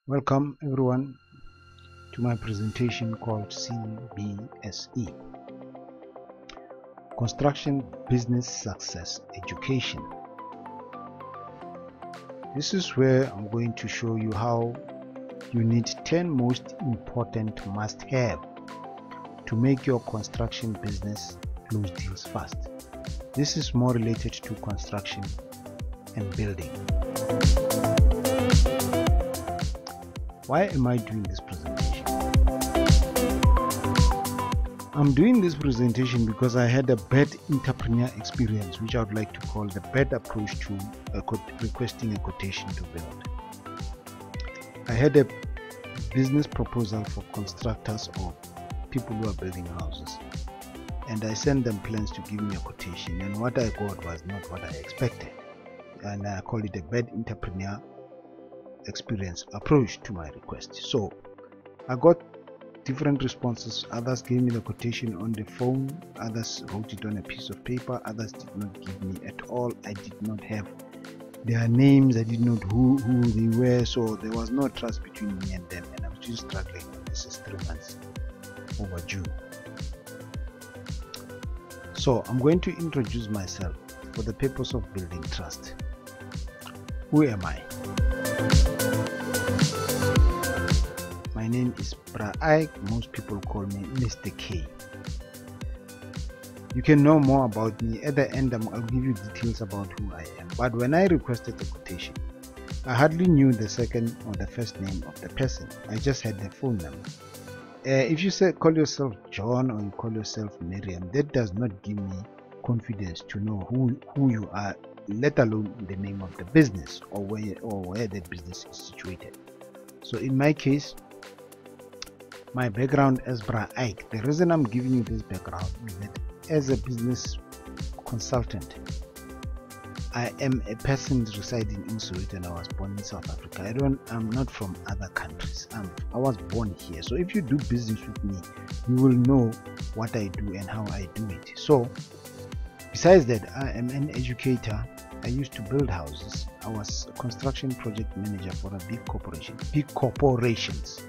Welcome everyone to my presentation called CBSE, Construction Business Success Education. This is where I'm going to show you how you need 10 most important must-have to make your construction business close deals fast. This is more related to construction and building. Why am I doing this presentation? I'm doing this presentation because I had a bad entrepreneur experience, which I would like to call the bad approach to requesting a quotation to build. I had a business proposal for contractors or people who are building houses, and I sent them plans to give me a quotation, and what I got was not what I expected, and I call it a bad entrepreneur experience approach to my request. So I got different responses. Others gave me the quotation on the phone, others wrote it on a piece of paper, others did not give me at all. I did not have their names, I did not know who they were, so there was no trust between me and them, and I was just struggling. This is 3 months overdue. So I'm going to introduce myself for the purpose of building trust. Who am I? My name is Bra Ike. Most people call me Mr. K. You can know more about me at the end. I'll give you details about who I am. But when I requested the quotation, I hardly knew the second or the first name of the person. I just had the phone number. If you call yourself John or you call yourself Miriam, that does not give me confidence to know who you are, let alone the name of the business or where that business is situated. So in my case, my background as Bra Ike, the reason I'm giving you this background is that as a business consultant, I am a person residing in Soweto and I was born in South Africa. I'm not from other countries. I was born here. So if you do business with me, you will know what I do and how I do it. So besides that, I am an educator. I used to build houses. I was a construction project manager for a big corporations.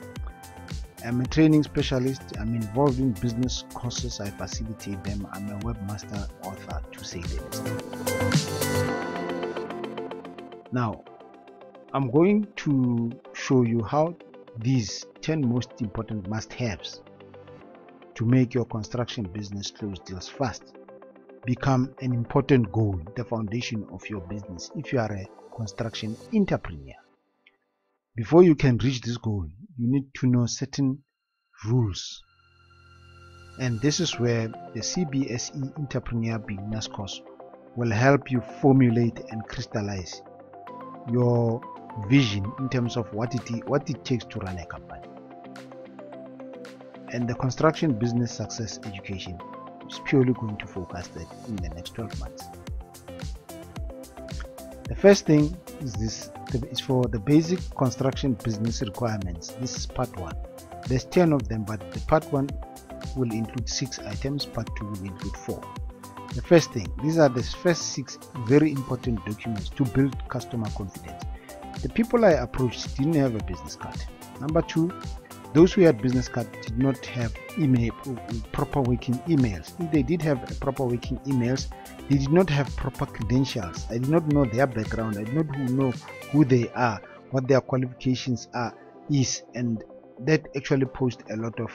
I'm a training specialist. I'm involved in business courses. I facilitate them. I'm a webmaster author, to say the least. Now, I'm going to show you how these 10 most important must-haves to make your construction business close deals fast become an important goal, the foundation of your business if you are a construction entrepreneur. Before you can reach this goal, you need to know certain rules, and this is where the CBSE Entrepreneur Beginners course will help you formulate and crystallize your vision in terms of what it takes to run a company. And the construction business success education is purely going to focus that in the next 12 months. The first thing is this. It's for the basic construction business requirements. This is part 1. There's 10 of them, but the part 1 will include 6 items, part 2 will include 4. The first thing, these are the first 6 very important documents to build customer confidence. The people I approached didn't have a business card. Number 2, those who had business cards did not have proper working emails. If they did have proper working emails, they did not have proper credentials. I did not know their background. I did not know who they are, what their qualifications is, and that actually posed a lot of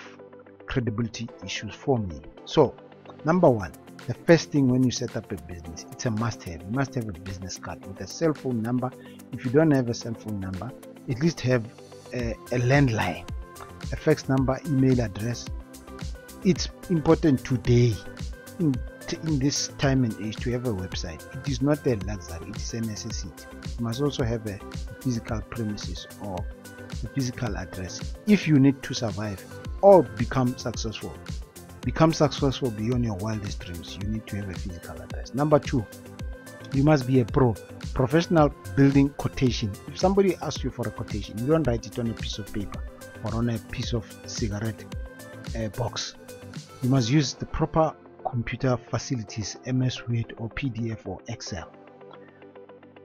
credibility issues for me. So, number 1, the first thing when you set up a business, it's a must-have. You must have a business card with a cell phone number. If you don't have a cell phone number, at least have a landline, a fax number, email address. It's important today in this time and age to have a website. It is not a luxury, it is a necessity. You must also have a physical premises or a physical address if you need to survive or become successful beyond your wildest dreams. You need to have a physical address. Number 2, you must be a professional building quotation. If somebody asks you for a quotation, you don't write it on a piece of paper or on a piece of cigarette box. You must use the proper computer facilities, MS Word or PDF or Excel.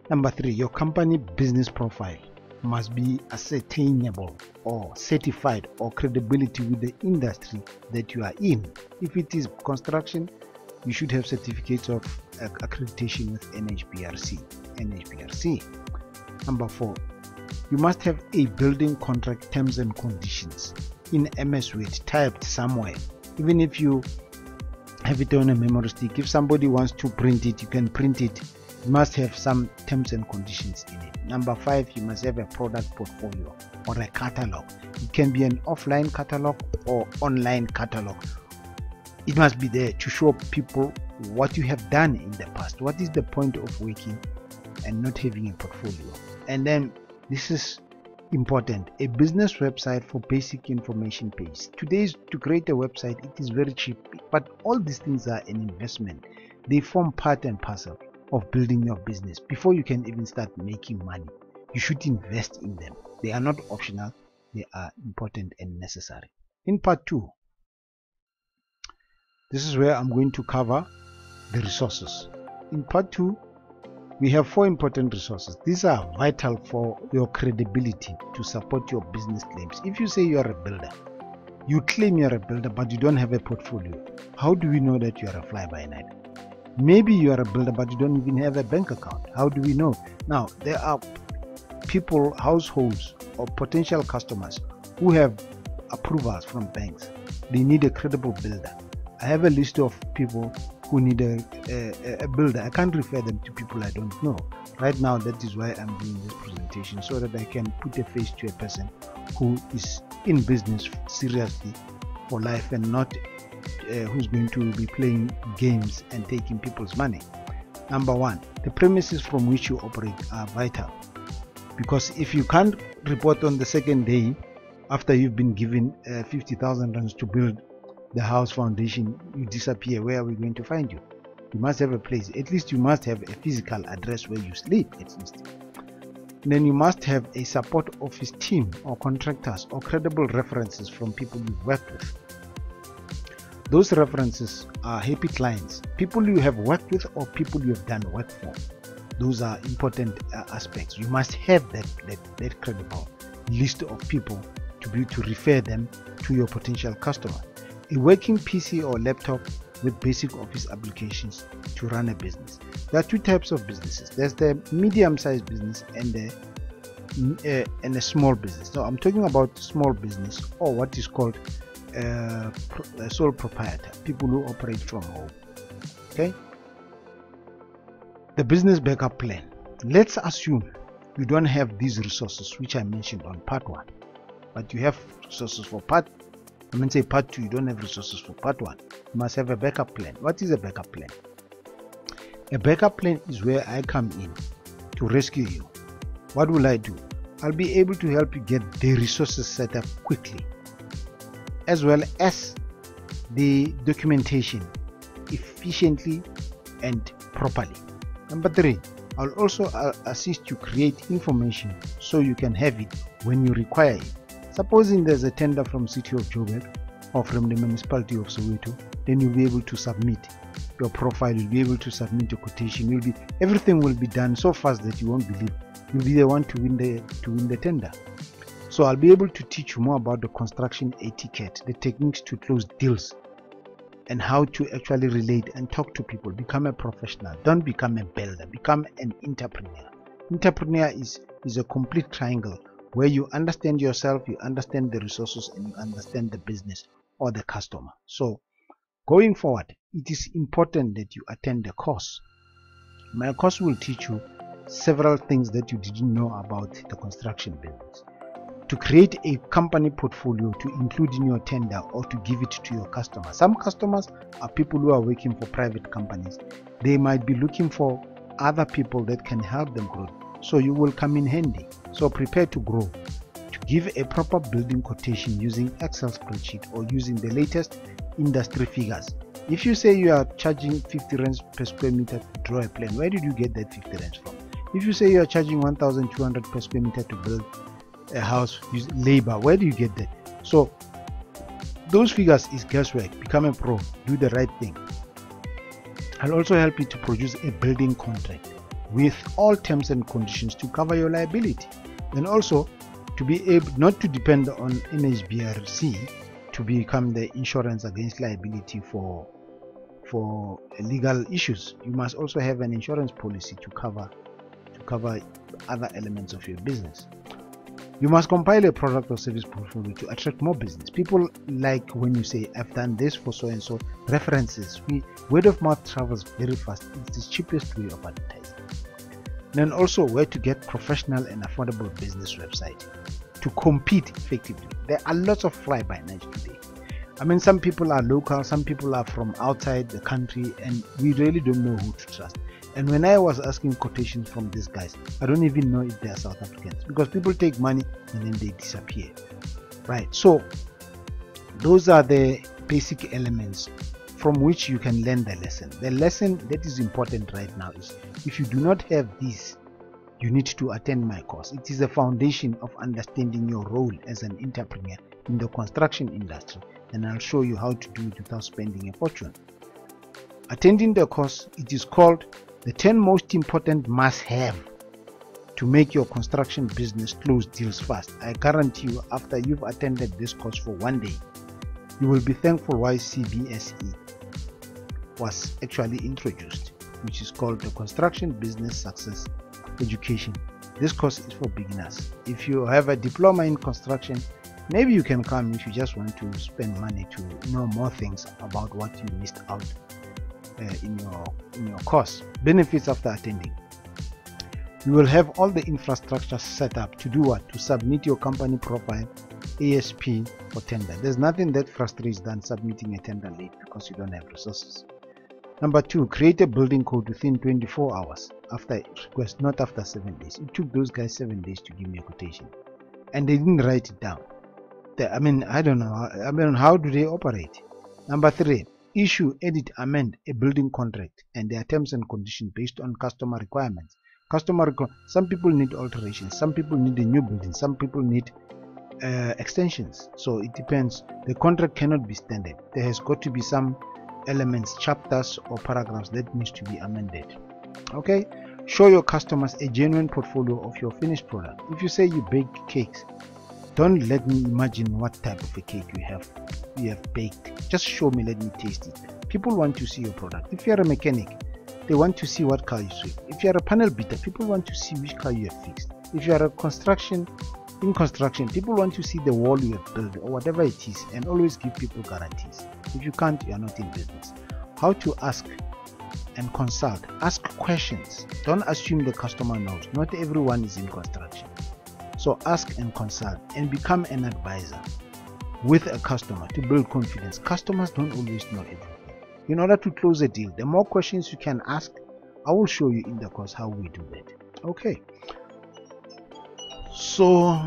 Number 3, your company business profile. must be ascertainable or certified or credibility with the industry that you are in. If it is construction, you should have certificates of accreditation with NHBRC. Number 4, you must have a building contract terms and conditions in MS Word typed somewhere. Even if you have it on a memory stick, if somebody wants to print it, you can print it. You must have some terms and conditions in it. Number 5, you must have a product portfolio or a catalog. It can be an offline catalog or online catalog. It must be there to show people what you have done in the past. What is the point of working and not having a portfolio? And then this is important, a business website for basic information page. Today, to create a website, it is very cheap, but all these things are an investment. They form part and parcel of building your business. Before you can even start making money, you should invest in them. They are not optional, they are important and necessary. In part 2, this is where I'm going to cover the resources. In part 2, we have 4 important resources. These are vital for your credibility to support your business claims. If you say you are a builder, you claim you are a builder, but you don't have a portfolio, how do we know that you are a fly-by-night? Maybe you are a builder, but you don't even have a bank account. How do we know? Now, there are people, households, or potential customers who have approvals from banks. They need a credible builder. I have a list of people who need a builder. I can't refer them to people I don't know. Right now, that is why I'm doing this presentation, so that I can put a face to a person who is in business seriously for life and not who's going to be playing games and taking people's money. Number 1, the premises from which you operate are vital, because if you can't report on the second day after you've been given 50,000 rands to build the house foundation, you disappear. Where are we going to find you? You must have a place. At least you must have a physical address where you sleep, at least. Then you must have a support office team or contractors or credible references from people you've worked with. Those references are happy clients, people you have worked with or people you have done work for. Those are important aspects. You must have that credible list of people to be able to refer them to your potential customer. A working PC or laptop with basic office applications to run a business. There are 2 types of businesses. There's the medium-sized business and a small business. So I'm talking about small business, or what is called a sole proprietor, people who operate from home. Okay. The business backup plan. Let's assume you don't have these resources which I mentioned on part 1, but you have resources for part 2. You don't have resources for part 1. You must have a backup plan. What is a backup plan? A backup plan is where I come in to rescue you. What will I do? I'll be able to help you get the resources set up quickly, as well as the documentation efficiently and properly. Number 3, I'll also assist you create information so you can have it when you require it. Supposing there's a tender from City of Joburg or from the municipality of Soweto, then you'll be able to submit your profile, you'll be able to submit your quotation, everything will be done so fast that you won't believe. You'll be the one to win the tender. So I'll be able to teach you more about the construction etiquette, the techniques to close deals, and how to actually relate and talk to people. Become a professional. Don't become a builder. Become an entrepreneur. Entrepreneur is a complete triangle where you understand yourself, you understand the resources, and you understand the business or the customer. So going forward, it is important that you attend the course. My course will teach you several things that you didn't know about the construction business. To create a company portfolio to include in your tender or to give it to your customers. Some customers are people who are working for private companies. They might be looking for other people that can help them grow. So you will come in handy. So prepare to grow. To give a proper building quotation using Excel spreadsheet or using the latest industry figures. If you say you are charging 50 rands per square meter to draw a plan, where did you get that 50 rands from? If you say you are charging 1,200 per square meter to build a house using labor, where do you get that? So those figures is guesswork. Become a pro. Do the right thing. I'll also help you to produce a building contract with all terms and conditions to cover your liability. Then also to be able not to depend on NHBRC to become the insurance against liability for legal issues. You must also have an insurance policy to cover other elements of your business. You must compile a product or service portfolio to attract more business. People like when you say, I've done this for so and so. References. Word of mouth travels very fast. It's the cheapest way of advertising. Then also where to get professional and affordable business website to compete effectively. There are lots of fly-by-night today. I mean, some people are local, some people are from outside the country, and we really don't know who to trust. And when I was asking quotations from these guys, I don't even know if they are South Africans, because people take money and then they disappear. Right? So those are the basic elements from which you can learn the lesson. The lesson that is important right now is, if you do not have this, you need to attend my course. It is a foundation of understanding your role as an entrepreneur in the construction industry, and I'll show you how to do it without spending a fortune. Attending the course, it is called the 10 most important must-have to make your construction business close deals fast. I guarantee you, after you've attended this course for one day, you will be thankful why CBSE was actually introduced, which is called the Construction Business Success Education. This course is for beginners. If you have a diploma in construction, maybe you can come if you just want to spend money to know more things about what you missed out in your course. Benefits after attending: you will have all the infrastructure set up to do what? To submit your company profile, ASP for tender. There's nothing that frustrates than submitting a tender late because you don't have resources. Number 2, create a building code within 24 hours after request, not after 7 days. It took those guys 7 days to give me a quotation, and they didn't write it down. I mean, I don't know. I mean, how do they operate? Number 3, issue, edit, amend a building contract and their terms and conditions based on customer requirements. Some people need alterations, some people need a new building, some people need extensions. So it depends. The contract cannot be standard. There has got to be some elements, chapters or paragraphs that needs to be amended. Okay, show your customers a genuine portfolio of your finished product. If you say you bake cakes, don't let me imagine what type of a cake you have baked. Just show me, let me taste it. People want to see your product. If you are a mechanic, they want to see what car you sweep. If you are a panel beater, people want to see which car you have fixed. If you are a construction, people want to see the wall you have built or whatever it is, and always give people guarantees. If you can't, you are not in business. How to ask and consult. Ask questions. Don't assume the customer knows. Not everyone is in construction. So ask and consult and become an advisor with a customer to build confidence. Customers don't always know everything. In order to close a deal, the more questions you can ask, I will show you in the course how we do that. Okay. So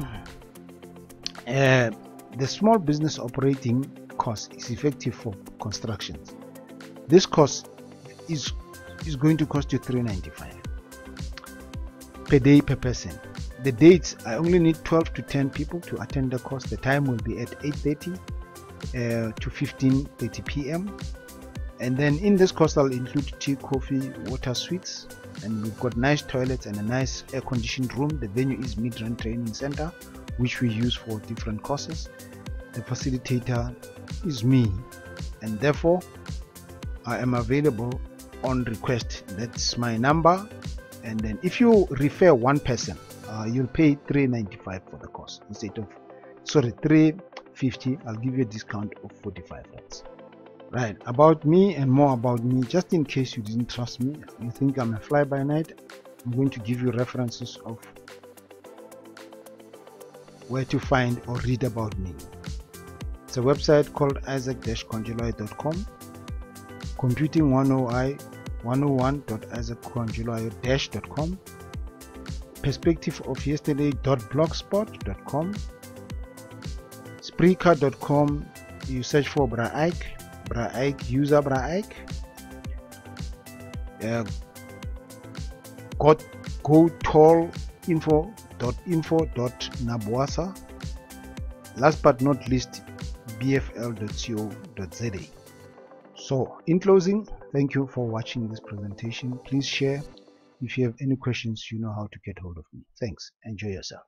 the small business operating course is effective for constructions. This course is going to cost you $395 per day per person. The dates, I only need 12 to 10 people to attend the course. The time will be at 8:30 to 15:30 p.m. And then in this course I'll include tea, coffee, water, suites, and we've got nice toilets and a nice air-conditioned room. The venue is Midrand Training Center, which we use for different courses. The facilitator is me, and therefore I am available on request. That's my number. And then if you refer one person, you'll pay $395 for the course instead of, sorry, $350. I'll give you a discount of 45 cents. Right, about me and more about me, just in case you didn't trust me, you think I'm a fly-by-night, I'm going to give you references of where to find or read about me. It's a website called isaac-conjuloy.com, computing 101.isaac-conjuloy-.com, perspective of yesterday.blogspot.com, Spreaker.com. You search for Braike, user Braike. Go toll info.nabwasa. Last but not least, bfl.co.za. So in closing, thank you for watching this presentation. Please share. If you have any questions, you know how to get hold of me. Thanks. Enjoy yourself.